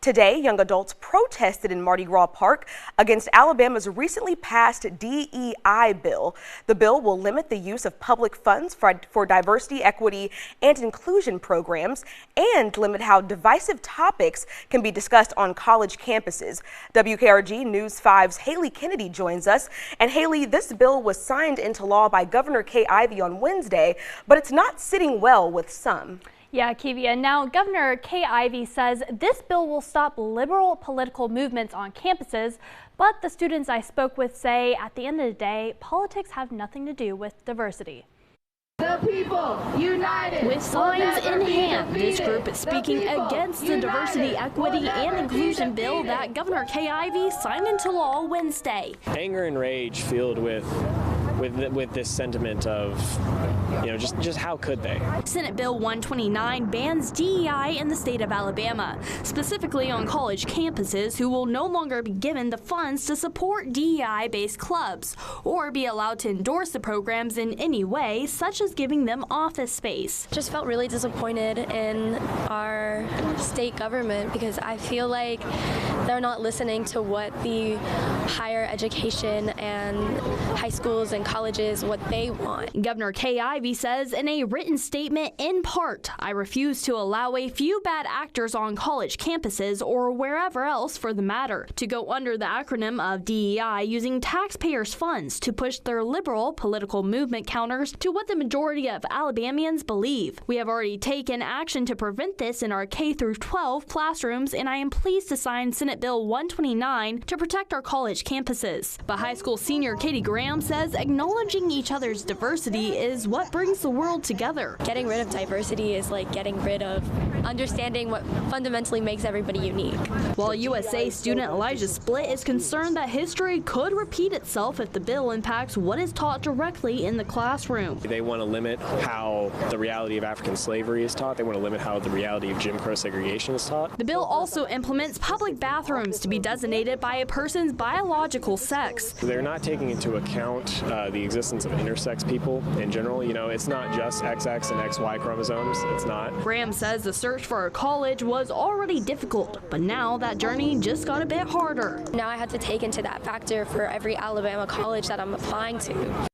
Today, young adults protested in Mardi Gras Park against Alabama's recently passed DEI bill. The bill will limit the use of public funds for diversity, equity, and inclusion programs and limit how divisive topics can be discussed on college campuses. WKRG News 5's Haley Kennedy joins us. And Haley, this bill was signed into law by Governor Kay Ivey on Wednesday, but it's not sitting well with some. Yeah, Kivia. Now, Governor Kay Ivey says this bill will stop liberal political movements on campuses, but the students I spoke with say at the end of the day, politics have nothing to do with diversity. The people united. With signs in hand, this group is speaking against the diversity, equity, and inclusion bill that Governor Kay Ivey signed into law Wednesday. Anger and rage filled with this sentiment of, just how could they? Senate Bill 129 bans DEI in the state of Alabama, specifically on college campuses who will no longer be given the funds to support DEI-based clubs or be allowed to endorse the programs in any way, such as giving them office space. Just felt really disappointed in our state government because I feel like they're not listening to what the higher education and high schools and colleges, what they want. Governor Kay Ivey says in a written statement, in part, I refuse to allow a few bad actors on college campuses or wherever else for the matter to go under the acronym of DEI using taxpayers' funds to push their liberal political movement counters to what the majority of Alabamians believe. We have already taken action to prevent this in our K through 12 classrooms, and I am pleased to sign Senate Bill 129 to protect our college campuses. But high school senior Katie Graham says acknowledging each other's diversity is what brings the world together. Getting rid of diversity is like getting rid of understanding what fundamentally makes everybody unique. While USA student Elijah Split is concerned that history could repeat itself if the bill impacts what is taught directly in the classroom. They want to limit how the reality of African slavery is taught. They want to limit how the reality of Jim Crow segregation is taught. The bill also implements public bathrooms to be designated by a person's biological sex. They're not taking into account the existence of intersex people in general. It's not just XX and XY chromosomes. It's not. Graham says the search for a college was already difficult, but now that journey just got a bit harder. Now I had to take into that factor for every Alabama college that I'm applying to.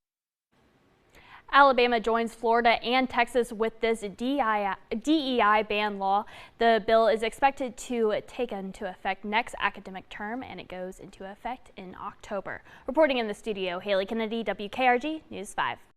Alabama joins Florida and Texas with this DEI ban law. The bill is expected to take into effect next academic term, and it goes into effect in October. Reporting in the studio, Haley Kennedy, WKRG News 5.